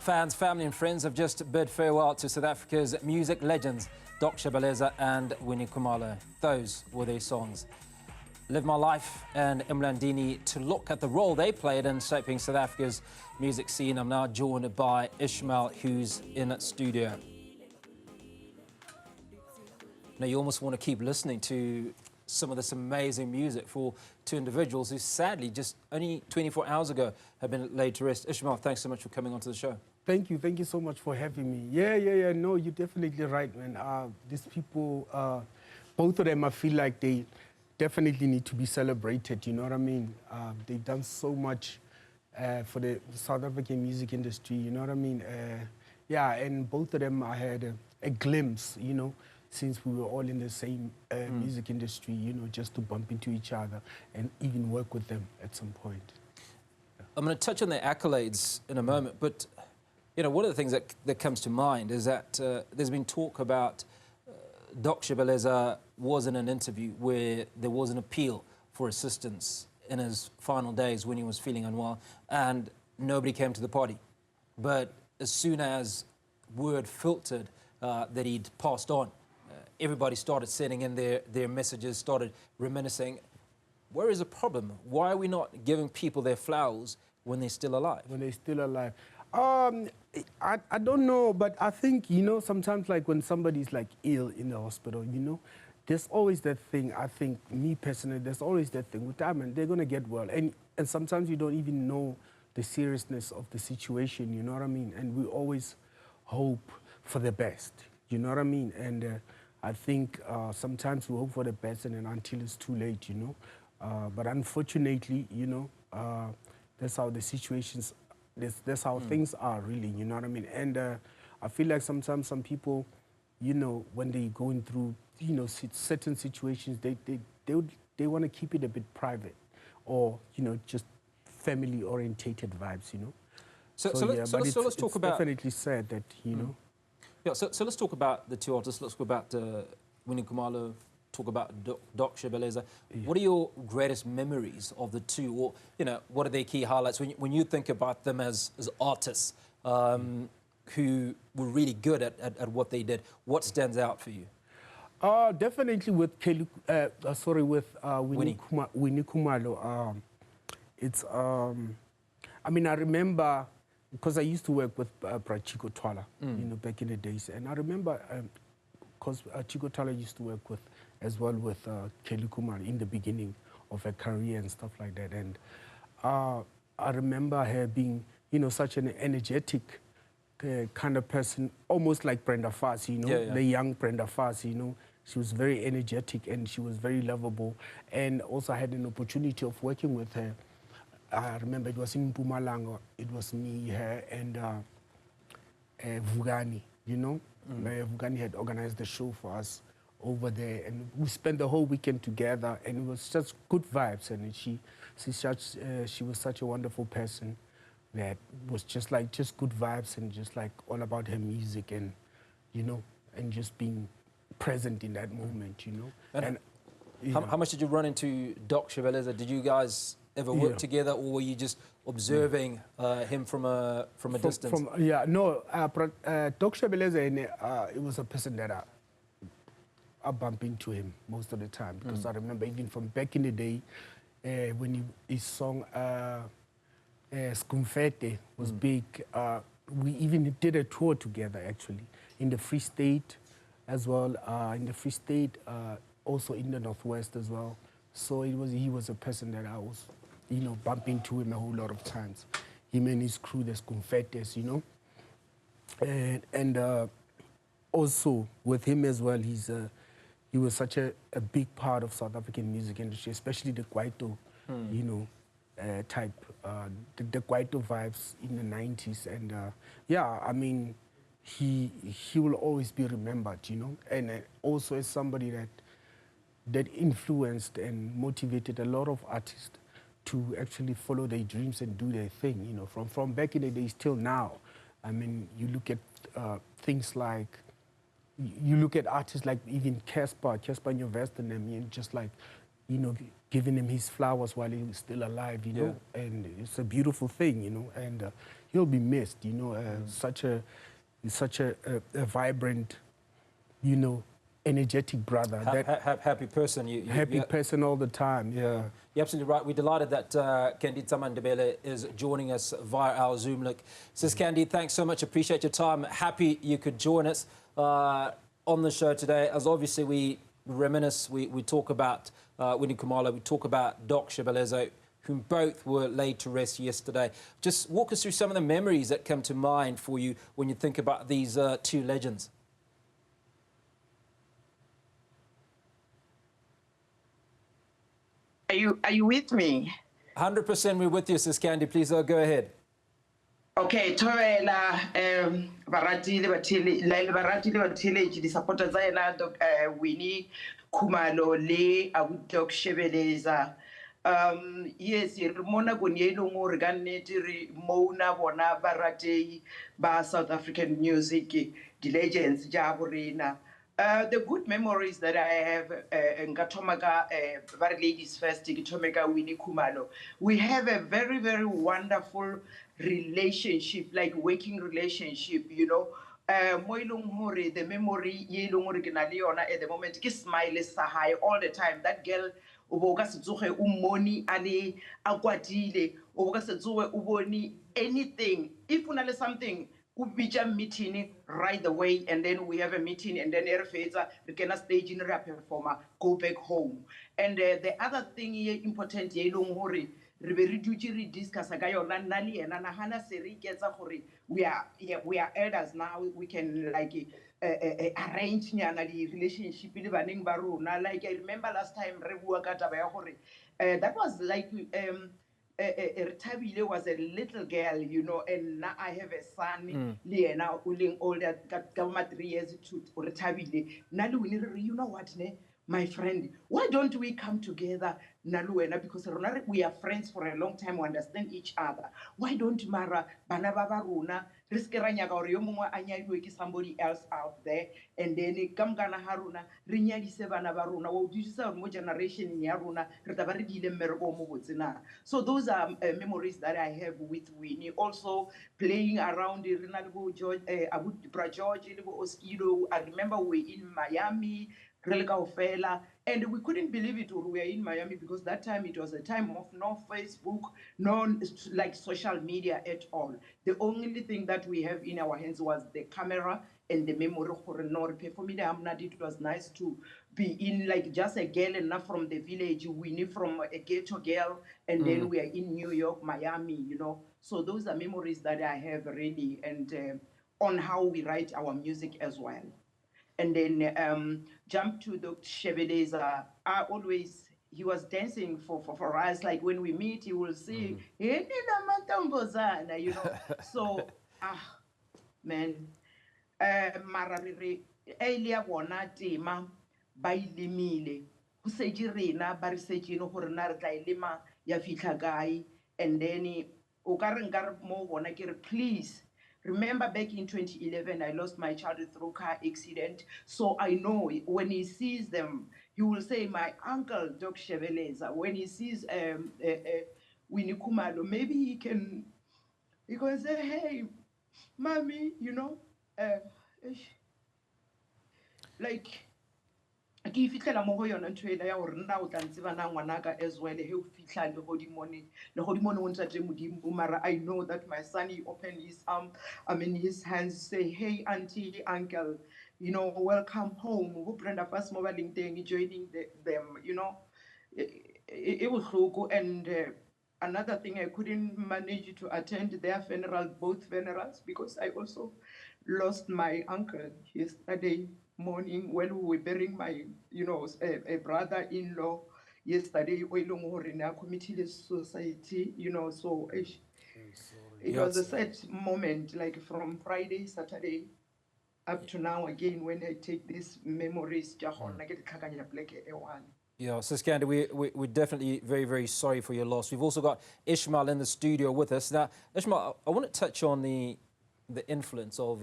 Fans, family and friends have just bid farewell to South Africa's music legends, Shebeleza and Winnie Khumalo. Those were their songs. Live My Life and Ebumnandini to look at the role they played in shaping South Africa's music scene. I'm now joined by Ishmael, who's in studio. Now, you almost want to keep listening to some of this amazing music for two individuals who sadly just only 24 hours ago have been laid to rest. Ishmael, thanks so much for coming onto the show. Thank you so much for having me. Yeah, no, you're definitely right, man. These people, both of them, I feel like they definitely need to be celebrated, you know what I mean? They've done so much for the South African music industry, you know what I mean? Yeah, and both of them, I had a glimpse, you know, since we were all in the same music industry, you know, just to bump into each other and even work with them at some point. Yeah. I'm going to touch on their accolades in a moment, but, you know, one of the things that comes to mind is that there's been talk about Shebeleza was in an interview where there was an appeal for assistance in his final days when he was feeling unwell, and nobody came to the party. But as soon as word filtered that he'd passed on, everybody started sending in their messages, started reminiscing. Where is the problem? Why are we not giving people their flowers when they're still alive? When they're still alive. I don't know, but I think, you know, sometimes like when somebody's like ill in the hospital, you know, there's always that thing, I think, me personally, there's always that thing with time, and they're going to get well. And sometimes you don't even know the seriousness of the situation, you know what I mean? And we always hope for the best, you know what I mean? And I think sometimes we hope for the best and then until it's too late, you know. But unfortunately, you know, that's how the situations, that's how things are really, you know what I mean? And I feel like sometimes some people, you know, when they're going through, you know, certain situations, they want to keep it a bit private or, you know, just family-orientated vibes, you know? So let's talk about... definitely sad that, you know. Yeah, so let's talk about the two artists. Let's go about Winnie Khumalo, talk about Shebeleza. Yeah. What are your greatest memories of the two? Or, you know, what are their key highlights when you think about them as artists who were really good at what they did? What stands out for you? Definitely with Winnie Khumalo. It's I mean, I remember, because I used to work with Chico Twala, you know, back in the days. And I remember, because Chico Twala used to work with, as well with Kelly Kumar in the beginning of her career and stuff like that. And I remember her being, you know, such an energetic kind of person, almost like Brenda Fassie, you know, the young Brenda Fassie, you know. She was very energetic and she was very lovable. And also I had an opportunity of working with her. I remember it was in Mpumalanga. It was me, her, and Vugani, you know. Vugani had organized the show for us over there, and we spent the whole weekend together, and it was just good vibes. And she was such a wonderful person that was just good vibes and just like all about her music and, you know, and just being present in that moment, you know. And how much did you run into Shebeleza? Did you guys ever work together, or were you just observing him from a distance? No, Shebeleza, it was a person that I bump into him most of the time, because I remember even from back in the day when his song Skumfete was big. We even did a tour together, actually, in the Free State as well, in the Free State, also in the Northwest as well. So he was a person that I was, you know, bumping into him a whole lot of times. Him and his crew, the Skumfetes, you know. And also with him as well, he was such a big part of South African music industry, especially the Kwaito, you know, type, the Kwaito vibes in the 90s. And yeah, I mean, he will always be remembered, you know. And also as somebody that influenced and motivated a lot of artists to actually follow their dreams and do their thing, you know, from back in the days till now. I mean, you look at things like, you look at artists like even Casper Nyovest, and just like, you know, giving him his flowers while he was still alive, you know, and it's a beautiful thing, you know, and he'll be missed. You know, such a vibrant, you know, energetic brother. Happy person. Happy person all the time. Yeah. You're absolutely right. We're delighted that Candy Tsamandebele is joining us via our Zoom link. Says Candy, thanks so much. Appreciate your time. Happy you could join us on the show today. As obviously we reminisce, we talk about Winnie Khumalo, we talk about Doc Shebeleza, whom both were laid to rest yesterday. Just walk us through some of the memories that come to mind for you when you think about these two legends. Are you with me? 100% we're with you, Sis Candy. Please go ahead. Okay, Toela, Baratile Batile, the supporters I Winnie Khumalo, Le, Doc Shebeleza. Yes, Mona Gonyelo Morganetiri, Mona Bona Barate, Ba South African music, the legends, Jaborina. The good memories that I have in Gatomaga, Ladies First, Gatomaga, Winnie Khumalo, we have a very, very wonderful relationship, like working relationship, you know. The memory, at the moment, ki smile sa high all the time. That girl, uboka setsoge umoni ale akwatile, uboka setsoge uboni anything. If unale something, ubija meeting right away, and then we have a meeting, and then we can stage in a performer, go back home. And the other thing important, re be re dutse re discussa ka yona nna le ena nagana se re iketsa gore we are elders now, we can like arrange nyana di relationship le baneng ba rona. Like I remember last time re bua ka taba ya gore that was like Tabile was a little girl, you know, and now I have a son, Liena, who older, got 3 years to Tabile. Nalu, you know what, ne? My friend, why don't we come together, Naluena, because we are friends for a long time, we understand each other. Why don't Mara, Banababaruna, Riskeranya or Yomua Anya somebody else out there, and then Gamgana Haruna, Rinyadi Sevanabaruna, or do you say more generation in Yaruna, Retabaridi Mergo. So those are memories that I have with Winnie. Also playing around the Ronaldo George, Abu George, Oskido. I remember we were in Miami. And we couldn't believe it when we were in Miami, because that time it was a time of no Facebook, no like social media at all. The only thing that we have in our hands was the camera and the memory. For me, it was nice to be in like just a girl and not from the village. We knew from a ghetto girl, and then we are in New York, Miami, you know. So those are memories that I have really, and on how we write our music as well. And then jump to the Shebeleza. He was dancing for us. Like when we meet, he will sing, you know. So, man, mararire, elia wana tema, bailimile, usejirina, barisejino, hornar, lima, ya fitlagai, and then, ukarangar mo wana please. Remember back in 2011, I lost my child through car accident. So I know when he sees them, he will say, my uncle, Doc Shebeleza. When he sees Winnie Khumalo, maybe he can say, hey, mommy, you know, like, ke fitlela mo go yona ntho ela ya gore nna o tla ntse bana ngwanaka as well he o fitla le godimone o ntate modimo. Mara I know that my son, he opened his arm, his hands, say, hey auntie, uncle, you know, welcome home. Who Brenda first mobile thing joining them, you know. It was Hugo. And another thing, I couldn't manage to attend their funeral, both funerals, because I also lost my uncle yesterday morning when we were burying my, you know, a brother-in-law yesterday. Committee society, you know, so it was a sad moment, like from Friday, Saturday, up to now again, when I take these memories, yeah, Sis Candy, we're definitely very, very sorry for your loss. We've also got Ishmael in the studio with us. Now, Ishmael, I want to touch on the influence of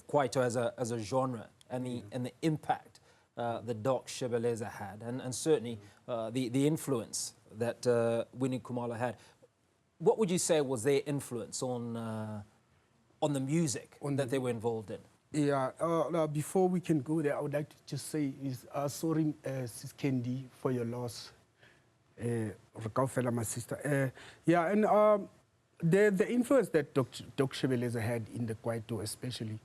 Kwaito as a genre and the impact that Doc Shebeleza had, and certainly the influence that Winnie Khumalo had. what would you say was their influence on the music that they were involved in? Yeah, before we can go there, I would like to just say, sorry, Sis Candy, for your loss. My sister. Yeah, and the influence that Doc Shebeleza had in the Kwaito especially,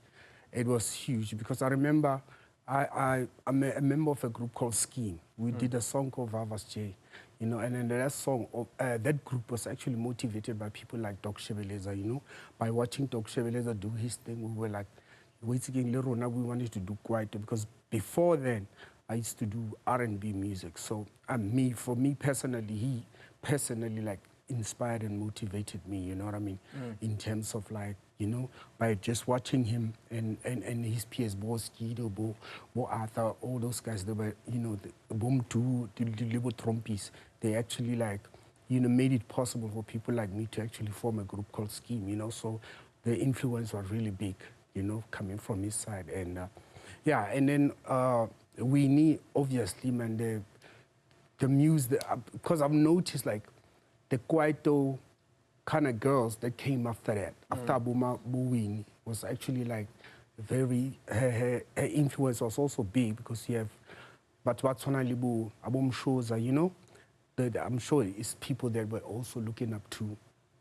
it was huge, because I remember I'm a member of a group called Skiing. We did a song called Vavas J, you know, and then that song, that group was actually motivated by people like Doc Shebeleza, you know. By watching Doc Shebeleza do his thing, we were like, we wanted to do Kwaito, because before then, I used to do R&B music. So for me personally, he personally like inspired and motivated me, you know what I mean? In terms of like, you know, by just watching him and his peers, Bo Skido, Bo Arthur, all those guys, they were, you know, the Boom 2, the little Trompies, they actually like, you know, made it possible for people like me to actually form a group called Scheme, you know, so the influence was really big, you know, coming from his side. And yeah, and then we need, obviously, man, the music, because I've noticed like the Kwaito kind of girls that came after that, after Abuma Buwini, was actually like very, her influence was also big, because you have Batwatsona Libu, Abum Shoza, you know, I'm sure it's people that were also looking up to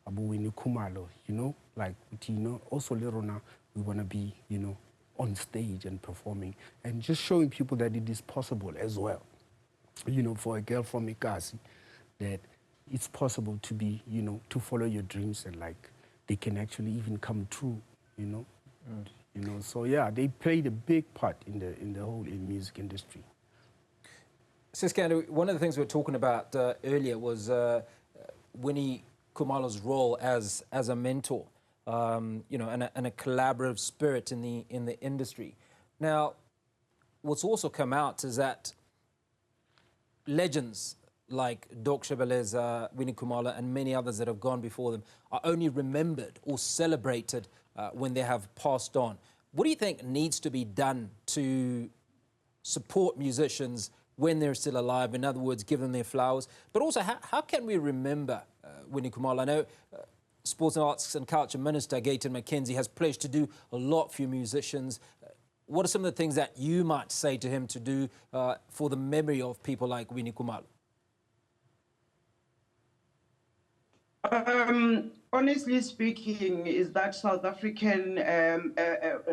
Winnie Khumalo, you know, like, you know, also later on we want to be, you know, on stage and performing and just showing people that it is possible as well, you know, for a girl from Ikasi, that it's possible to be, you know, to follow your dreams and like they can actually even come true, you know. You know, so yeah, they played a big part in the whole music industry. Sis Candy, one of the things we were talking about earlier was Winnie Khumalo's role as a mentor, you know, and a collaborative spirit in the industry. Now, what's also come out is that legends like Doc Shebeleza, Winnie Khumalo, and many others that have gone before them are only remembered or celebrated when they have passed on. What do you think needs to be done to support musicians when they're still alive? In other words, give them their flowers. But also, how can we remember Winnie Khumalo? I know Sports and Arts and Culture Minister Gayton McKenzie has pledged to do a lot for musicians. What are some of the things that you might say to him to do for the memory of people like Winnie Khumalo? Honestly speaking, is that South African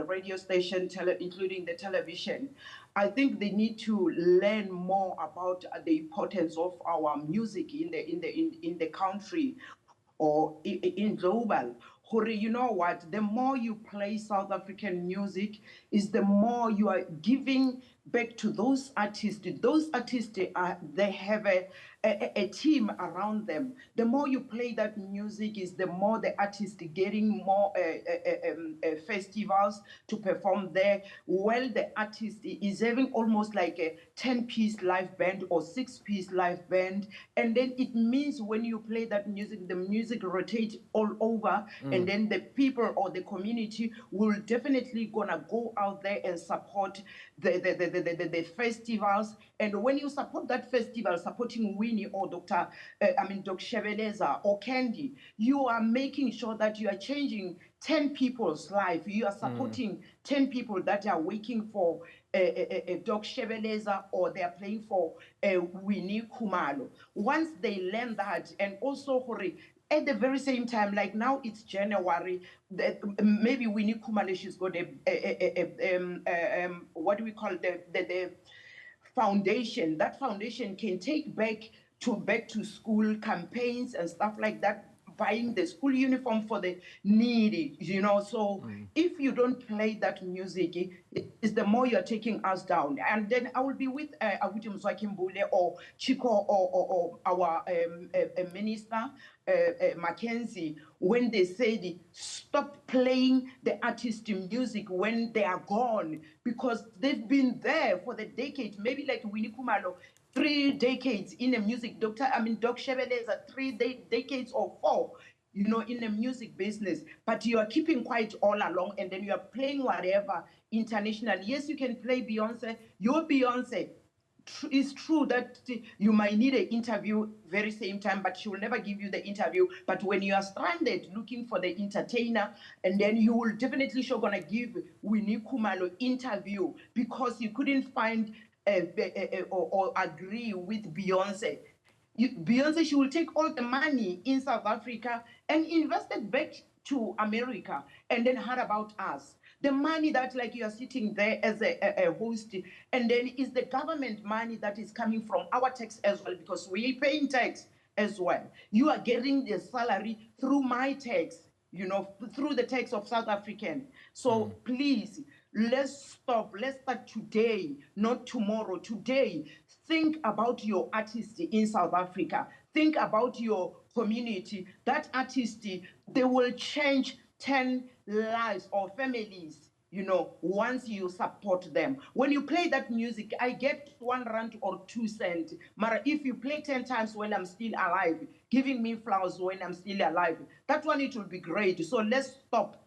radio station, including the television, I think they need to learn more about the importance of our music in the country or in global. You know what? The more you play South African music, is the more you are giving back to those artists. Those artists, they have a team around them. The more you play that music, is the more the artist getting more festivals to perform there. Well, the artist is having almost like a 10-piece live band or 6-piece live band, and then it means when you play that music, the music rotates all over, and then the people or the community will definitely gonna go out there and support the festivals. And when you support that festival, supporting Winnie or Dr. Shebeleza or Candy, you are making sure that you are changing 10 people's life. You are supporting 10 people that are waiting for Doc Shebeleza, or they are playing for Winnie Khumalo. Once they learn that, and also at the very same time, like now it's January, maybe Winnie Khumalo, she's got what do we call the foundation. That foundation can take back to school campaigns and stuff like that, buying the school uniform for the needy, you know. So if you don't play that music, it's the more you're taking us down. And then I will be with Awuti Mswakimbule or Chico or our minister, Mackenzie, when they said stop playing the artist music when they are gone, because they've been there for the decade, maybe like Winnie Khumalo, 3 decades in the music. Doc Shebeleza, 3 decades or 4, you know, in the music business. But you are keeping quiet all along, and then you are playing whatever international. Yes, you can play Beyonce, you're Beyonce. it's true that you might need an interview very same time, but she will never give you the interview. But when you are stranded looking for the entertainer, and then you will definitely she's gonna give Winnie Khumalo interview because you couldn't find or agree with Beyonce. Beyonce, she will take all the money in South Africa and invest it back to America. And then how about us? The money that like you are sitting there as a host, and then is the government money that is coming from our tax as well, because we're paying tax as well. You are getting the salary through my tax, through the tax of South African. So please, let's stop. Let's start today, not tomorrow. Today, think about your artist in South Africa. Think about your community. That artist, they will change 10 lives or families, once you support them. When you play that music, I get 1 rand or 2 cents. But if you play 10 times when I'm still alive, giving me flowers when I'm still alive, that one, it will be great. So let's stop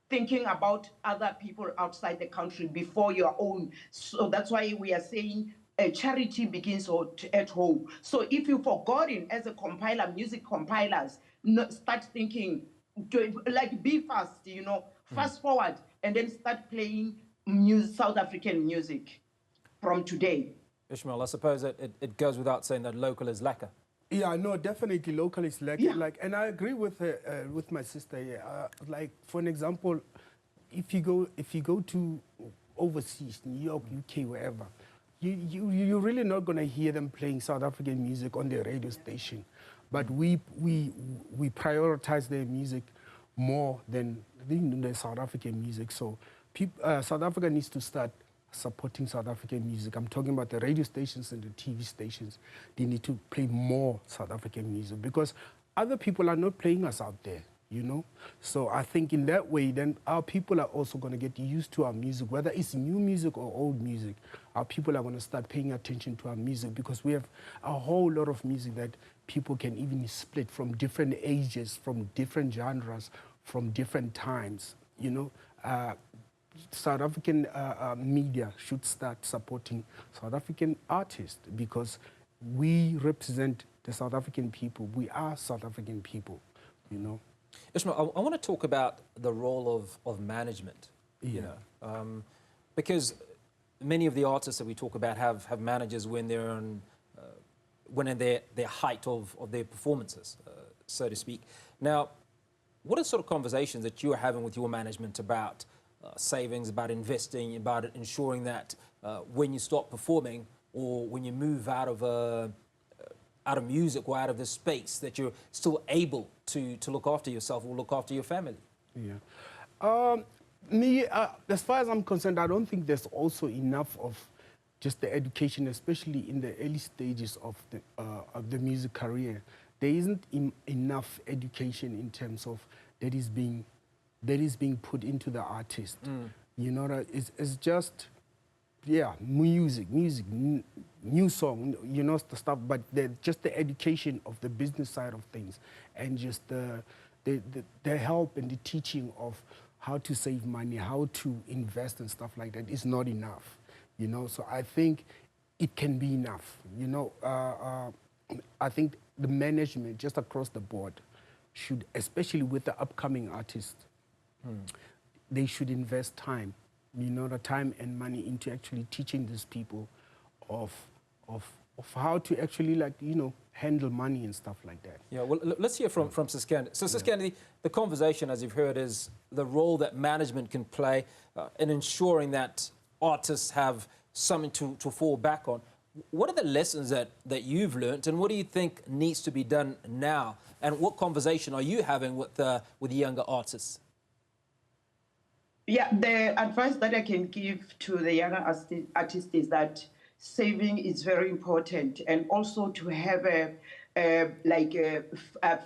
thinking about other people outside the country before your own. So that's why we are saying charity begins at home. So if you've forgotten as a compiler, music compilers, start thinking, like be fast, fast forward, and then start playing South African music from today. Ishmael, I suppose that it goes without saying that local is lacquer. Yeah, no, definitely local is like, Yeah. and I agree with my sister. Yeah, like for an example, if you go to overseas, New York, UK, wherever, you're really not gonna hear them playing South African music on the radio station, but we prioritize their music more than the South African music. So South Africa needs to start supporting South African music. I'm talking about the radio stations and the TV stations. They need to play more South African music because other people are not playing us out there, So I think in that way, then our people are also going to get used to our music, whether it's new music or old music. Our people are going to start paying attention to our music because we have a whole lot of music that people can even split from different ages, from different genres, from different times, South African media should start supporting South African artists because we represent the South African people. We are South African people, Ishmael, I want to talk about the role of management, because many of the artists that we talk about have managers when they're in their height of their performances, so to speak. Now, what are sort of conversations that you are having with your management about savings, about investing, about ensuring that when you stop performing or when you move out of music or out of this space, that you're still able to look after yourself or look after your family? Yeah. As far as I'm concerned, I don't think there's also enough of just the education, especially in the early stages of the music career. There isn't enough education in terms of that is being put into the artist. It's just, music, new song, the stuff, but just the education of the business side of things and just the help and the teaching of how to save money, how to invest and stuff like that is not enough, So I think it can be enough, I think the management just across the board should, especially with the upcoming artists, they should invest time, the time and money into actually teaching these people of how to actually handle money and stuff like that. Yeah, well, let's hear from Sis Candy. So, Sis Candy, the conversation, as you've heard, is the role that management can play in ensuring that artists have something to fall back on. What are the lessons that you've learned, and what do you think needs to be done now? And what conversation are you having with the younger artists? Yeah, the advice that I can give to the younger artists is that saving is very important, and also to have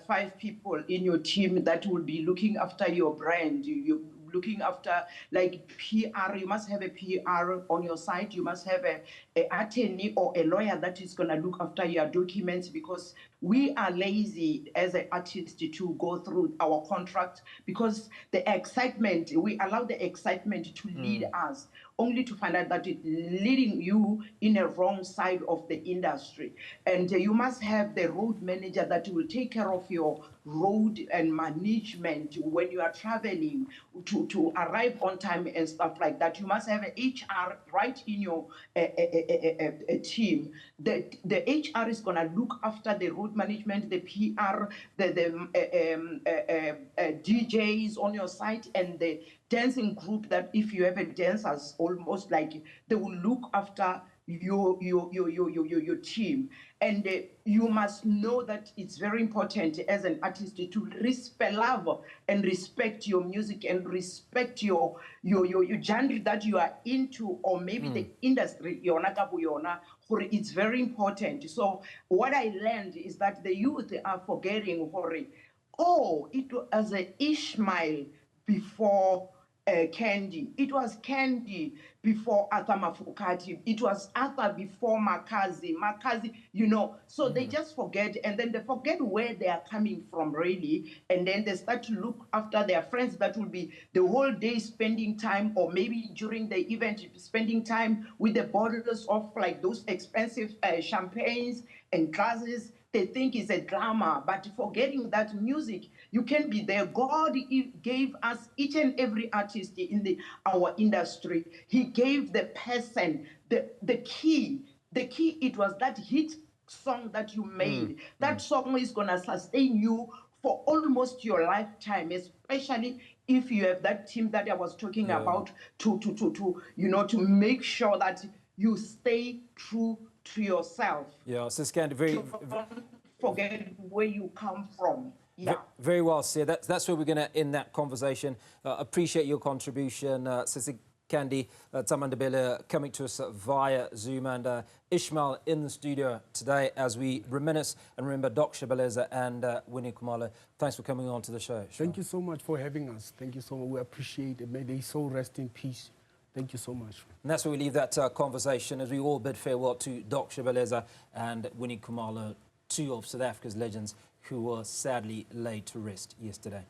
five people in your team that will be looking after your brand. You looking after like PR. You must have a PR on your side. You must have a attorney or a lawyer that is going to look after your documents, because we are lazy as an artist to go through our contract because the excitement, we allow the excitement to lead us, only to find out that it's leading you in a wrong side of the industry. And you must have the road manager that will take care of your road and management when you are traveling to arrive on time and stuff like that. You must have an HR right in your team. The HR is going to look after the road management, the PR, the DJs on your site, and the dancing group that if you have a dancers, almost like they will look after your team. And you must know that it's very important as an artist to love and respect your music and respect your genre that you are into, or maybe the industry it's very important. So what I learned is that the youth are forgetting, oh, it was an Ishmael before Candy. It was Candy before Arthur Mafukati. It was Arthur before Makazi. So they just forget, and then they forget where they are coming from, really. And then they start to look after their friends that will be the whole day spending time, or maybe during the event, spending time with the bottles of like those expensive champagnes and glasses. They think it's a drama, but forgetting that music, you can be there. God gave us each and every artist in our industry. He gave the person the key. The key, it was that hit song that you made. That song is going to sustain you for almost your lifetime, especially if you have that team that I was talking about to make sure that you stay true to yourself. Yeah, Sis Candy, very forget where you come from. Yeah. Very well said. That's where we're going to end that conversation. Appreciate your contribution, Sis Candy Tsamandebele, coming to us via Zoom, and Ishmael in the studio today as we reminisce and remember Doc Shebeleza and Winnie Khumalo. Thanks for coming on to the show. Thank you so much for having us. Thank you so much. We appreciate it. May they so rest in peace. Thank you so much. And that's where we leave that conversation as we all bid farewell to Doc Shebeleza and Winnie Khumalo, two of South Africa's legends who were sadly laid to rest yesterday.